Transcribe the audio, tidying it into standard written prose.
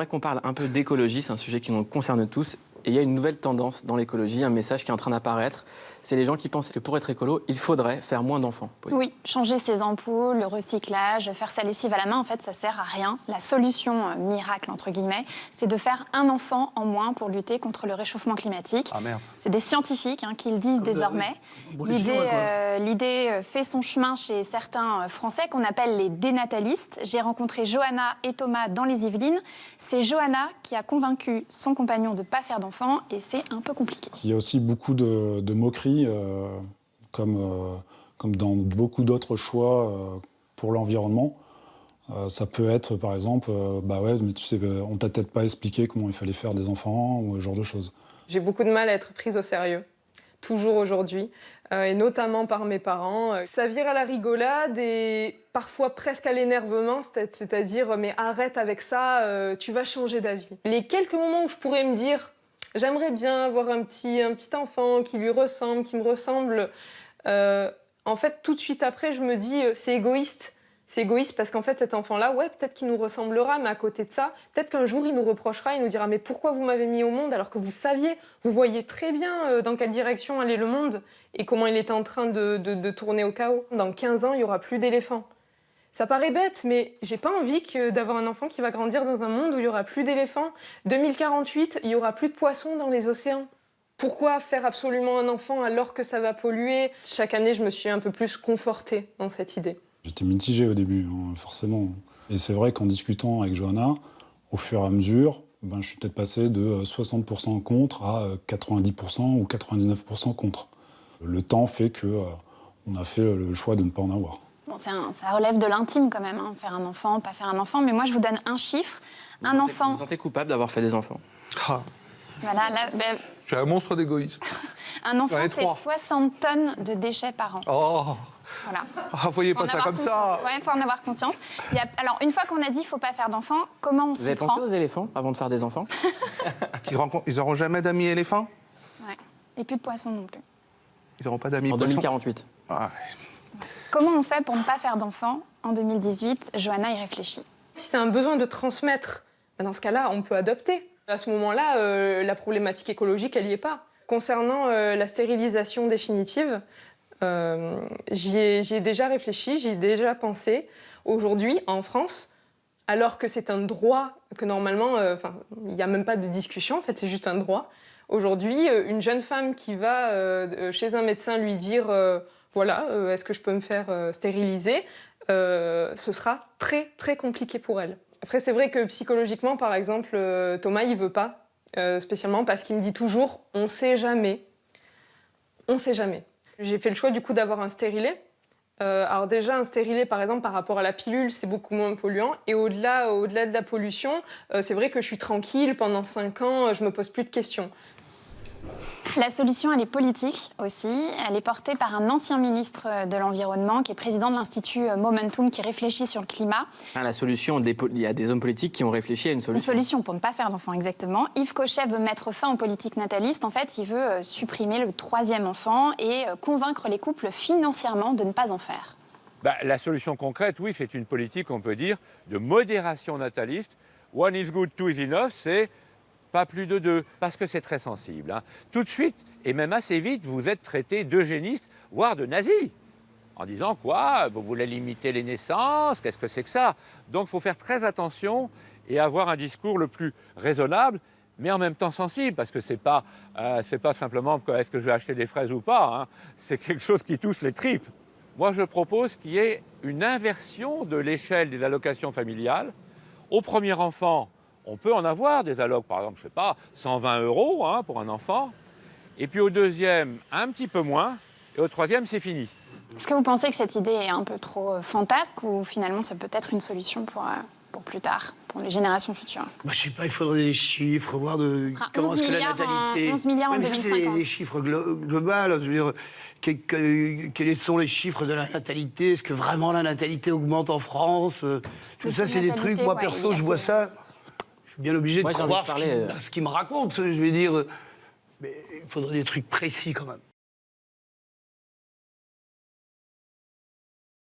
j'aimerais qu'on parle un peu d'écologie, c'est un sujet qui nous concerne tous. Et il y a une nouvelle tendance dans l'écologie, un message qui est en train d'apparaître. C'est les gens qui pensent que pour être écolo, il faudrait faire moins d'enfants. Oui, changer ses ampoules, le recyclage, faire sa lessive à la main, en fait, ça sert à rien. La solution miracle, entre guillemets, c'est de faire un enfant en moins pour lutter contre le réchauffement climatique. Ah merde. C'est des scientifiques qui le disent désormais. L'idée fait son chemin chez certains Français qu'on appelle les dénatalistes. J'ai rencontré Johanna et Thomas dans les Yvelines. C'est Johanna qui a convaincu son compagnon de ne pas faire d'enfants et c'est un peu compliqué. Il y a aussi beaucoup de moqueries, comme dans beaucoup d'autres choix pour l'environnement. Ça peut être, par exemple, bah ouais, mais tu sais, on t'a peut-être pas expliqué comment il fallait faire des enfants ou ce genre de choses. J'ai beaucoup de mal à être prise au sérieux, toujours aujourd'hui, et notamment par mes parents. Ça vire à la rigolade et parfois presque à l'énervement, c'est-à-dire « mais arrête avec ça, tu vas changer d'avis ». Les quelques moments où je pourrais me dire « j'aimerais bien avoir un petit enfant qui lui ressemble, qui me ressemble », en fait, tout de suite après, je me dis « c'est égoïste ». C'est égoïste parce qu'en fait, cet enfant-là, ouais, peut-être qu'il nous ressemblera, mais à côté de ça, peut-être qu'un jour, il nous reprochera, il nous dira « mais pourquoi vous m'avez mis au monde alors que vous saviez, vous voyez très bien dans quelle direction allait le monde et comment il était en train de tourner au chaos. Dans 15 ans, il n'y aura plus d'éléphants. » Ça paraît bête, mais j'ai pas envie d'avoir un enfant qui va grandir dans un monde où il n'y aura plus d'éléphants. 2048, il n'y aura plus de poissons dans les océans. Pourquoi faire absolument un enfant alors que ça va polluer? Chaque année, je me suis un peu plus confortée dans cette idée. J'étais mitigé au début, forcément. Et c'est vrai qu'en discutant avec Johanna, au fur et à mesure, je suis peut-être passé de 60% contre à 90% ou 99% contre. Le temps fait qu'on a fait le choix de ne pas en avoir. Bon, ça relève de l'intime quand même, faire un enfant, pas faire un enfant. Mais moi, je vous donne un chiffre. Vous vous sentez coupable d'avoir fait des enfants? Ah. Voilà, Tu es un monstre d'égoïsme. Un enfant, c'est 60 tonnes de déchets par an. Oh. Voilà. Ah, voyez pas ça comme ça. Ouais, faut en avoir conscience. Alors, une fois qu'on a dit qu'il ne faut pas faire d'enfants, comment on s'y prend? Vous avez pensé aux éléphants avant de faire des enfants? Ils n'auront jamais d'amis éléphants? Ouais. Et plus de poissons non plus. Ils n'auront pas d'amis En poissons? 2048. Ah, ouais. Comment on fait pour ne pas faire d'enfants en 2018? Johanna y réfléchit. Si c'est un besoin de transmettre, dans ce cas-là, on peut adopter. À ce moment-là, la problématique écologique, elle n'y est pas. Concernant la stérilisation définitive, j'y ai déjà réfléchi, j'y ai déjà pensé. Aujourd'hui, en France, alors que c'est un droit, que normalement, il n'y a même pas de discussion, en fait, c'est juste un droit. Aujourd'hui, une jeune femme qui va chez un médecin lui dire voilà, est-ce que je peux me faire stériliser, ce sera très, très compliqué pour elle. Après, c'est vrai que psychologiquement, par exemple, Thomas, il veut pas, spécialement parce qu'il me dit toujours « on sait jamais ». On sait jamais. J'ai fait le choix, du coup, d'avoir un stérilet. Alors déjà, un stérilet, par exemple, par rapport à la pilule, c'est beaucoup moins polluant. Et au-delà de la pollution, c'est vrai que je suis tranquille. Pendant 5 ans, je me pose plus de questions. La solution, elle est politique aussi. Elle est portée par un ancien ministre de l'Environnement qui est président de l'Institut Momentum qui réfléchit sur le climat. La solution, il y a des hommes politiques qui ont réfléchi à une solution. Une solution pour ne pas faire d'enfants, exactement. Yves Cochet veut mettre fin aux politiques natalistes. En fait, il veut supprimer le 3e enfant et convaincre les couples financièrement de ne pas en faire. La solution concrète, oui, c'est une politique, on peut dire, de modération nataliste. One is good, two is enough, c'est pas plus de 2, parce que c'est très sensible. Tout de suite, et même assez vite, vous êtes traité d'eugéniste, voire de nazi, en disant quoi, vous voulez limiter les naissances, qu'est-ce que c'est que ça? Donc il faut faire très attention et avoir un discours le plus raisonnable, mais en même temps sensible, parce que c'est pas simplement est-ce que je vais acheter des fraises ou pas, c'est quelque chose qui touche les tripes. Moi, je propose qu'il y ait une inversion de l'échelle des allocations familiales. Au premier enfant, on peut en avoir des allocs, par exemple, je sais pas, 120 € pour un enfant. Et puis au deuxième, un petit peu moins. Et au troisième, c'est fini. Est-ce que vous pensez que cette idée est un peu trop fantasque ou finalement ça peut être une solution pour plus tard, pour les générations futures? Je sais pas, il faudrait des chiffres, voir comment est-ce que la natalité... 11 milliards en 2050. C'est des chiffres globaux. Je veux dire, quels sont les chiffres de la natalité? Est-ce que vraiment la natalité augmente en France? Tout ça, c'est des trucs, moi perso, je vois ça... Je suis bien obligé de croire ce qu'il me raconte. Je vais dire, mais il faudrait des trucs précis quand même.